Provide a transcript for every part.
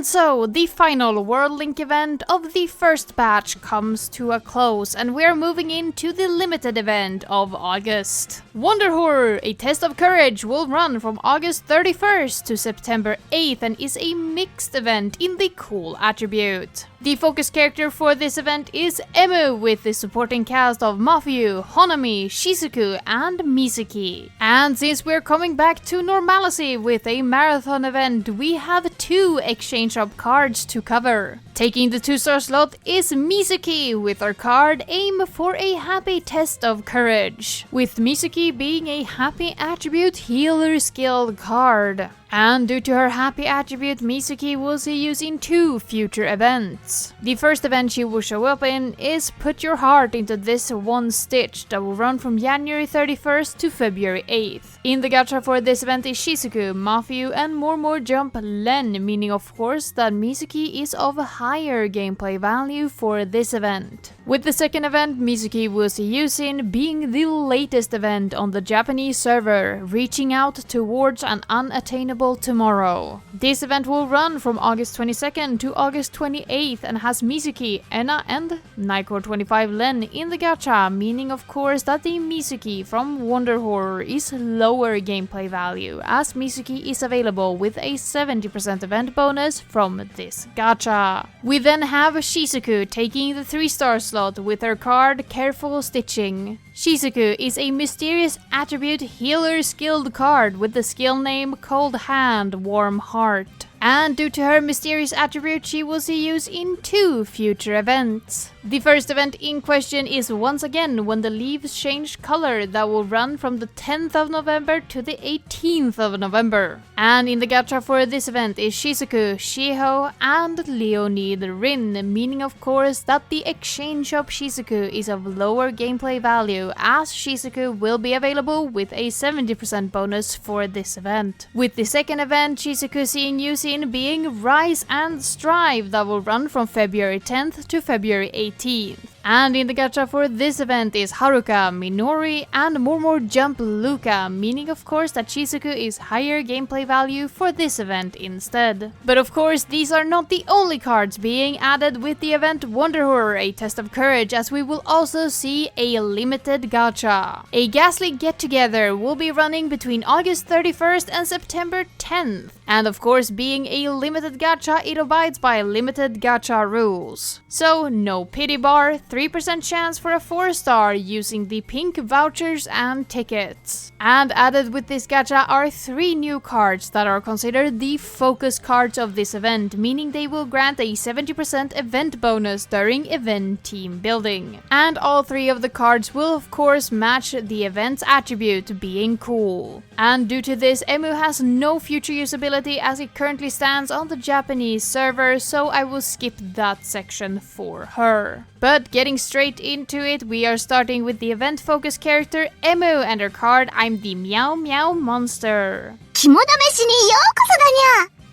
And so, the final World Link event of the first batch comes to a close, and we're moving into the limited event of August. Wonderhorror, a test of courage, will run from August 31st to September 8th and is a mixed event in the cool attribute. The focus character for this event is Emu, with the supporting cast of Mafuyu, Honami, Shizuku, and Mizuki. And since we're coming back to normalcy with a marathon event, we have 2 exchange of cards to cover. Taking the 2-star slot is Mizuki, with her card Aim for a Happy Test of Courage, with Mizuki being a happy attribute healer skill card. And due to her happy attribute, Mizuki will see use in 2 future events. The first event she will show up in is Put Your Heart Into This One Stitch, that will run from January 31st to February 8th. In the gacha for this event is Shizuku, Mafuyu, and more Jump Len, meaning of course that Mizuki is of higher gameplay value for this event. With the second event, Mizuki will see use in being the latest event on the Japanese server, reaching out towards an unattainable tomorrow. This event will run from August 22nd to August 28th and has Mizuki, Enna, and Naiko 25 Len in the gacha, meaning of course that the Mizuki from Wonderhorror is lower gameplay value, as Mizuki is available with a 70% event bonus from this gacha. We then have Shizuku taking the 3-star slot with her card Careful Stitching. Shizuku is a mysterious attribute healer skilled card with the skill name Cold Hand, Warm Heart. And due to her mysterious attribute, she will see use in 2 future events. The first event in question is once again When the Leaves Change Color, that will run from the 10th of November to the 18th of November. And in the gacha for this event is Shizuku, Shiho, and Leonid Rin, meaning of course that the exchange shop Shizuku is of lower gameplay value, as Shizuku will be available with a 70% bonus for this event. With the second event, Shizuku seeing use in being Rise and Strive, that will run from February 10th to February 18th. And in the gacha for this event is Haruka, Minori, and more Jump Luca, meaning of course that Shizuku is higher gameplay value for this event instead. But of course these are not the only cards being added with the event Wonderhorror, a test of courage, as we will also see a limited gacha. A ghastly get-together will be running between August 31st and September 10th. And of course, being a limited gacha, it abides by limited gacha rules. So, no pity bar, 3% chance for a 4-star using the pink vouchers and tickets. And added with this gacha are 3 new cards that are considered the focus cards of this event, meaning they will grant a 70% event bonus during event team building. And all 3 of the cards will of course match the event's attribute, being cool. And due to this, Emu has no future usability as it currently stands on the Japanese server, so I will skip that section for her. But getting straight into it, we are starting with the event focus character Emu and her card I'm the Meow Meow Monster.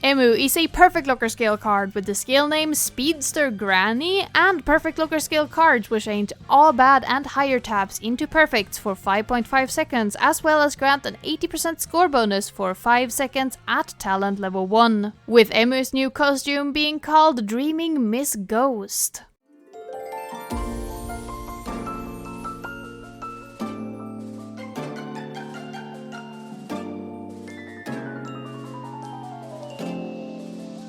Emu is a Perfect Locker skill card with the skill name Speedster Granny, and Perfect Locker skill cards will change all bad and higher taps into perfects for 5.5 seconds, as well as grant an 80% score bonus for 5 seconds at talent level 1, with Emu's new costume being called Dreaming Miss Ghost.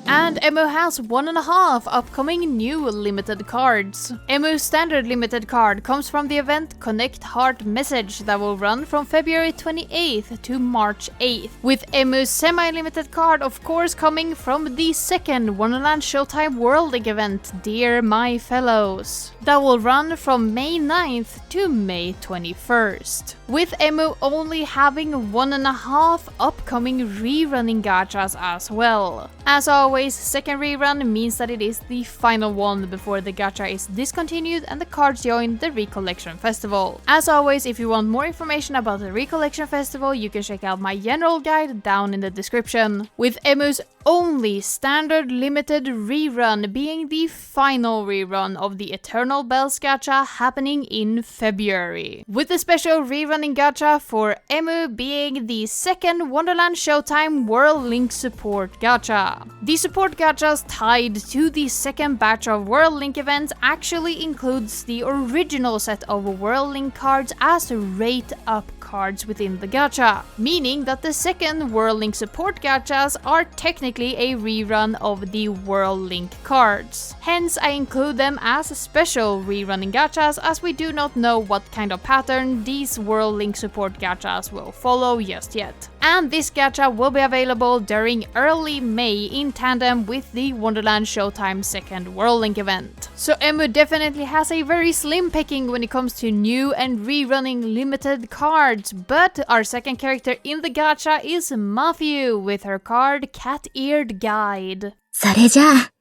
And Emu has 1.5 upcoming new limited cards. Emu's standard limited card comes from the event Connect Heart Message, that will run from February 28th to March 8th, with Emu's semi-limited card of course coming from the second Wonderland Showtime World League event Dear My Fellows, that will run from May 9th to May 21st, with Emu only having 1.5 upcoming rerunning gachas as well. As always, second rerun means that it is the final one before the gacha is discontinued and the cards join the Recollection Festival. As always, if you want more information about the Recollection Festival, you can check out my general guide down in the description. With Emu's only standard limited rerun, being the final rerun of the Eternal Bells gacha happening in February. With a special rerunning gacha for Emu being the second Wonderland Showtime World Link support gacha. The support gachas tied to the second batch of World Link events actually includes the original set of World Link cards as rate up cards within the gacha, meaning that the second World Link support gachas are technically a rerun of the World Link cards. Hence I include them as special rerunning gachas, as we do not know what kind of pattern these World Link support gachas will follow just yet. And this gacha will be available during early May in tandem with the Wonderland Showtime second World Link event. So Emu definitely has a very slim picking when it comes to new and rerunning limited cards, but our second character in the gacha is Mafuyu with her card Cat-Eared Guide. それじゃあ、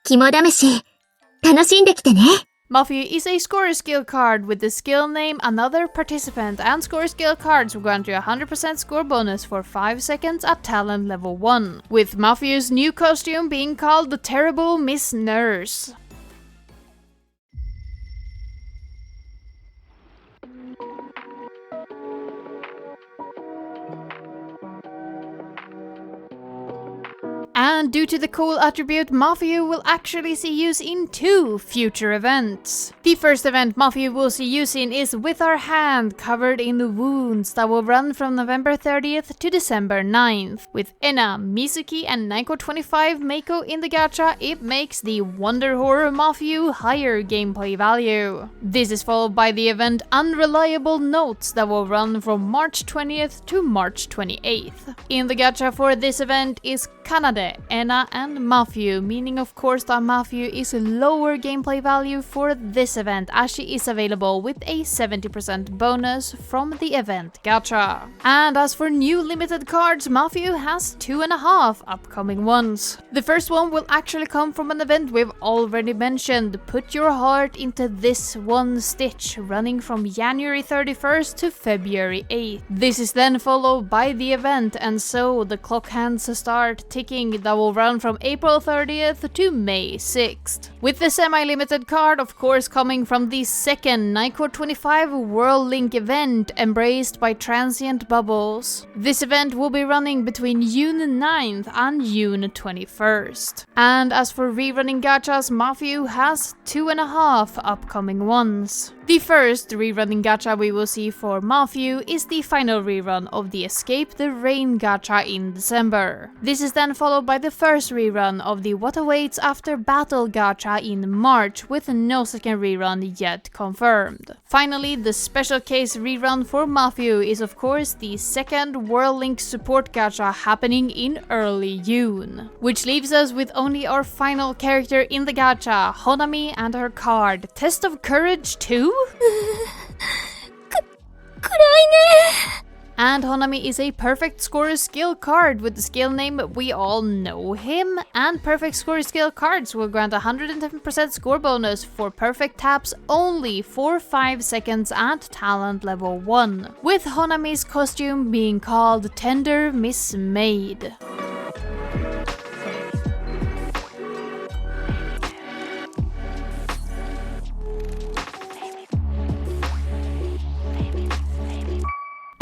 肝試し、楽しんできてね。Mafuyu is a score skill card with the skill name Another Participant, and score skill cards will grant you a 100% score bonus for 5 seconds at talent level 1, with Mafuyu's new costume being called the Terrible Miss Nurse. And due to the cool attribute, Mafuyu will actually see use in 2 future events. The first event Mafuyu will see use in is With Our Hand Covered in Wounds, that will run from November 30th to December 9th. With Ena, Mizuki and Naiko 25 Meiko in the gacha, it makes the Wonderhorror Mafuyu higher gameplay value. This is followed by the event Unreliable Notes, that will run from March 20th to March 28th. In the gacha for this event is Kanade, Ena and Mafuyu, meaning of course that Mafuyu is a lower gameplay value for this event, as she is available with a 70% bonus from the event gacha. And as for new limited cards, Mafuyu has 2.5 upcoming ones. The first one will actually come from an event we've already mentioned, Put Your Heart Into This One Stitch, running from January 31st to February 8th. This is then followed by the event, and so the clock hands start ticking, that will run from April 30th to May 6th. With the semi-limited card of course coming from the second Naiko 25 World Link event, Embraced by Transient Bubbles. This event will be running between June 9th and June 21st. And as for rerunning gachas, Mafuyu has 2.5 upcoming ones. The first rerunning gacha we will see for Mafuyu is the final rerun of the Escape the Rain gacha in December. This is then followed by the first rerun of the What Awaits After Battle gacha in March, with no second rerun yet confirmed. Finally, the special case rerun for Mafuyu is of course the second World Link support gacha happening in early June. Which leaves us with only our final character in the gacha, Honami, and her card Test of Courage 2? And Honami is a perfect score skill card with the skill name We All Know Him, and perfect score skill cards will grant 110% score bonus for perfect taps only for 5 seconds at talent level 1, with Honami's costume being called Tender Miss Maid.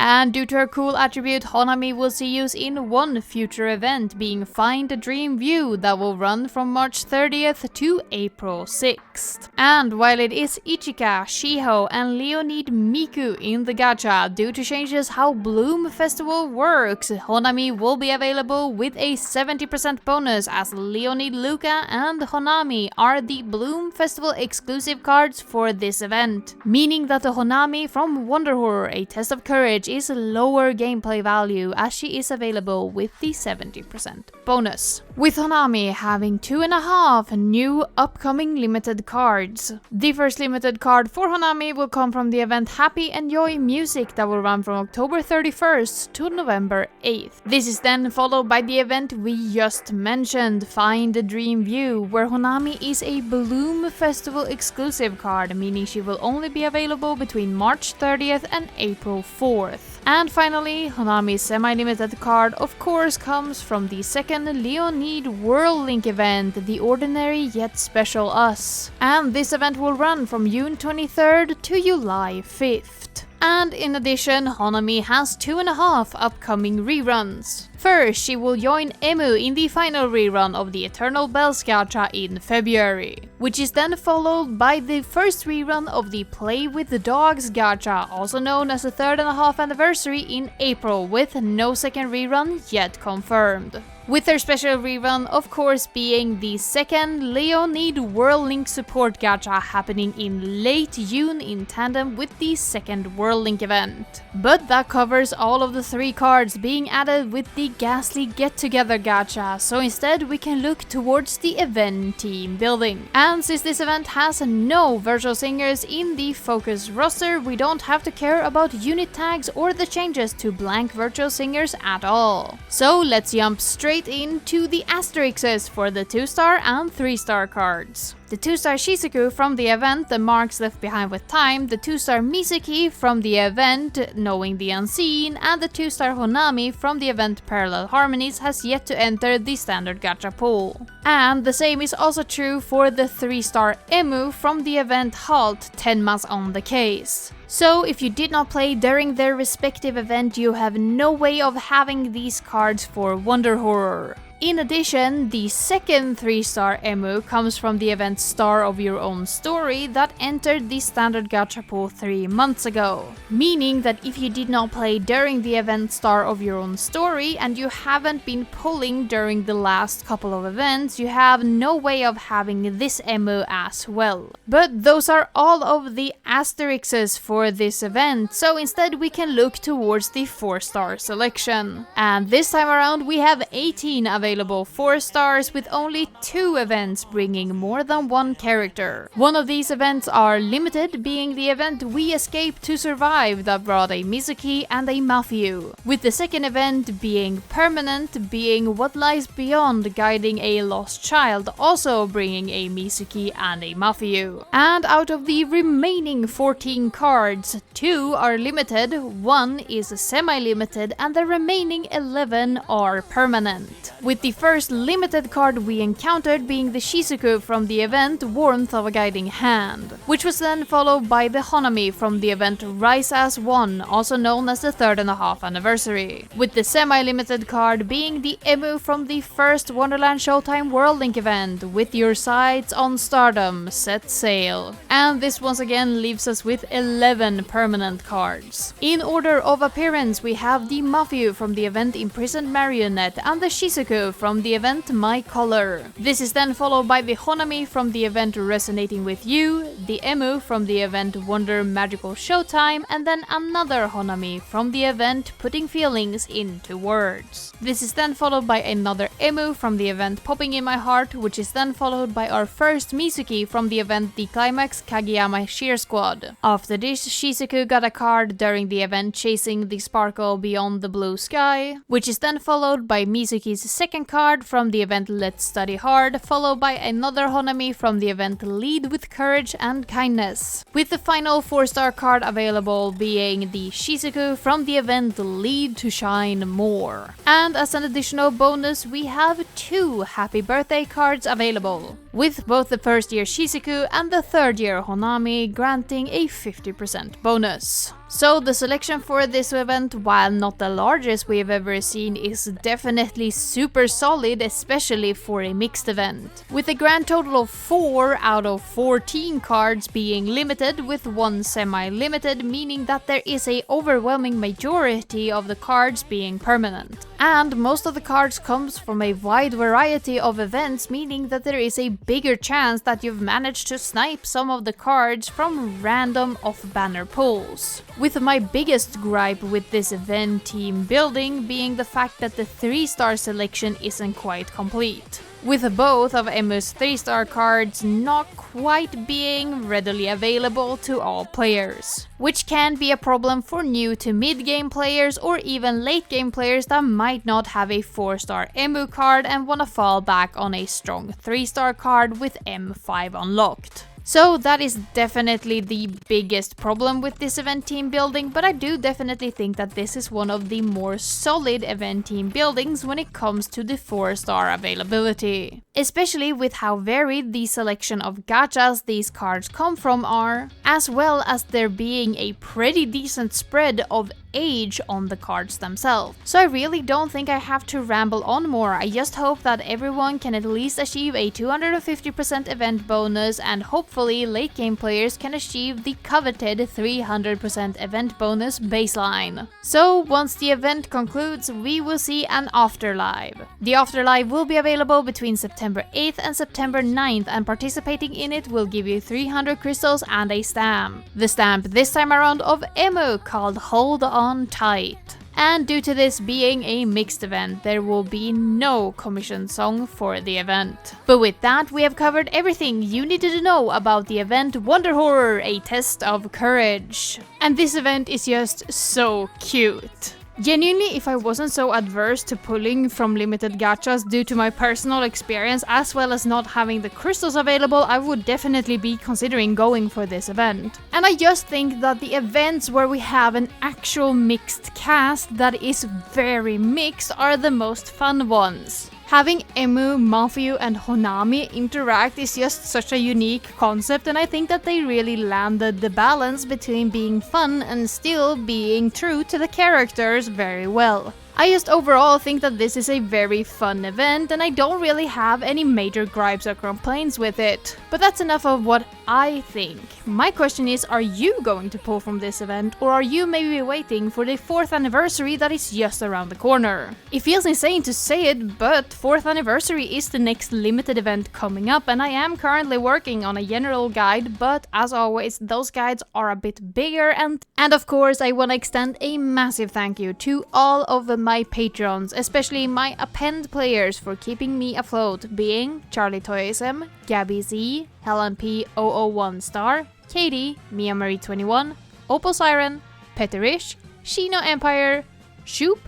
And due to her cool attribute, Honami will see use in 1 future event, being Find a Dream View, that will run from March 30th to April 6th. And while it is Ichika, Shiho, and Leonid Miku in the gacha, due to changes how Bloom Festival works, Honami will be available with a 70% bonus, as Leonid Luca and Honami are the Bloom Festival exclusive cards for this event, meaning that the Honami from Wonderhorror, A Test of Courage, is lower gameplay value, as she is available with the 70% bonus. With Honami having 2.5 new upcoming limited cards. The first limited card for Honami will come from the event Happy Enjoy Music, that will run from October 31st to November 8th. This is then followed by the event we just mentioned, Find a Dream View, where Honami is a Bloom Festival exclusive card, meaning she will only be available between March 30th and April 4th. And finally, Honami's semi-limited card of course comes from the second Leonid World Link event, the Ordinary Yet Special Us. And this event will run from June 23rd to July 5th. And in addition, Honami has 2.5 upcoming reruns. First, she will join Emu in the final rerun of the Eternal Bells Gacha in February, which is then followed by the first rerun of the Play with the Dogs Gacha, also known as the 3.5 anniversary in April, with no second rerun yet confirmed. With their special rerun, of course, being the second Leonid World Link Support Gacha happening in late June in tandem with the second World Link event. But that covers all of the 3 cards being added with the Ghastly Get Together Gacha, so instead we can look towards the event team building. And since this event has no virtual singers in the focus roster, we don't have to care about unit tags or the changes to blank virtual singers at all. So let's jump straight into the asterisks for the 2-star and 3-star cards. The 2-star Shizuku from the event The Marks Left Behind with Time, the 2-star Mizuki from the event Knowing the Unseen, and the 2-star Honami from the event Parallel Harmonies has yet to enter the standard gacha pool. And the same is also true for the 3-star Emu from the event Halt Tenma's on the Case. So if you did not play during their respective event, you have no way of having these cards for Wonderhorror. In addition, the second 3-star Emu comes from the event Star of Your Own Story that entered the standard gacha pool 3 months ago. Meaning that if you did not play during the event Star of Your Own Story and you haven't been pulling during the last couple of events, you have no way of having this Emu as well. But those are all of the asterisks for this event, so instead we can look towards the 4-star selection. And this time around we have 18 available 4 stars with only 2 events bringing more than 1 character. One of these events are limited, being the event We Escape to Survive that brought a Mizuki and a Mafuyu, with the second event being permanent, being What Lies Beyond guiding a lost child, also bringing a Mizuki and a Mafuyu. And out of the remaining 14 cards, 2 are limited, 1 is semi-limited, and the remaining 11 are permanent. With the first limited card we encountered being the Shizuku from the event Warmth of a Guiding Hand, which was then followed by the Honami from the event Rise as One, also known as the 3.5 anniversary, with the semi-limited card being the Emu from the first Wonderland Showtime World Link event With Your Sights on Stardom, Set Sail. And this once again leaves us with 11 permanent cards. In order of appearance we have the Mafuyu from the event Imprisoned Marionette and the Shizuku from the event My Color. This is then followed by the Honami from the event Resonating With You, the Emu from the event Wonder Magical Showtime, and then another Honami from the event Putting Feelings into Words. This is then followed by another Emu from the event Popping in My Heart, which is then followed by our first Mizuki from the event The Climax Kageyama Sheer Squad. After this, Shizuku got a card during the event Chasing the Sparkle Beyond the Blue Sky, which is then followed by Mizuki's second card from the event Let's Study Hard, followed by another Honami from the event Lead with Courage and Kindness, with the final 4-star card available being the Shizuku from the event Lead to Shine More. And as an additional bonus, we have 2 Happy Birthday cards available, with both the first year Shizuku and the third year Honami granting a 50% bonus. So the selection for this event, while not the largest we've ever seen, is definitely super solid, especially for a mixed event, with a grand total of 4 out of 14 cards being limited, with 1 semi-limited, meaning that there is a overwhelming majority of the cards being permanent. And most of the cards comes from a wide variety of events, meaning that there is a bigger chance that you've managed to snipe some of the cards from random off-banner pulls. With my biggest gripe with this event team building being the fact that the 3-star selection isn't quite complete, with both of Emu's 3-star cards not quite being readily available to all players, which can be a problem for new to mid-game players or even late-game players that might not have a 4-star Emu card and wanna fall back on a strong 3-star card with M5 unlocked. So that is definitely the biggest problem with this event team building, but I do definitely think that this is one of the more solid event team buildings when it comes to the 4-star availability. Especially with how varied the selection of gachas these cards come from are, as well as there being a pretty decent spread of age on the cards themselves. So I really don't think I have to ramble on more. I just hope that everyone can at least achieve a 250% event bonus, and hopefully late game players can achieve the coveted 300% event bonus baseline. So once the event concludes, we will see an afterlife. The afterlife will be available between September 8th and September 9th, and participating in it will give you 300 crystals and a stamp. The stamp this time around of Emu called Hold On Tight. And due to this being a mixed event, there will be no commission song for the event. But with that, we have covered everything you needed to know about the event Wonderhorror, a test of courage. And this event is just so cute. Genuinely, if I wasn't so adverse to pulling from limited gachas due to my personal experience as well as not having the crystals available, I would definitely be considering going for this event. And I just think that the events where we have an actual mixed cast that is very mixed are the most fun ones. Having Emu, Mafuyu and Honami interact is just such a unique concept, and I think that they really landed the balance between being fun and still being true to the characters very well. I just overall think that this is a very fun event, and I don't really have any major gripes or complaints with it. But that's enough of what I think. My question is, are you going to pull from this event, or are you maybe waiting for the 4th anniversary that is just around the corner? It feels insane to say it, but 4th anniversary is the next limited event coming up, and I am currently working on a general guide, but as always, those guides are a bit bigger, and of course I want to extend a massive thank you to all of my patrons, especially my append players for keeping me afloat, being Charlie Toyism, Gabby Z, Helen P 001 Star, Katie, Mia Marie 21, Opal Siren, Petterish, Shino Empire, Shoop,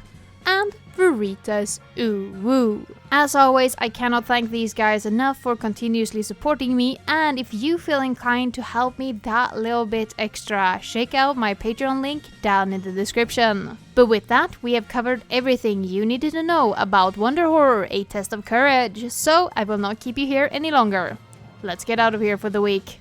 and Veritas Ooh Woo. As always, I cannot thank these guys enough for continuously supporting me, and if you feel inclined to help me that little bit extra, check out my Patreon link down in the description. But with that, we have covered everything you needed to know about Wonderhorror, a test of courage, so I will not keep you here any longer. Let's get out of here for the week.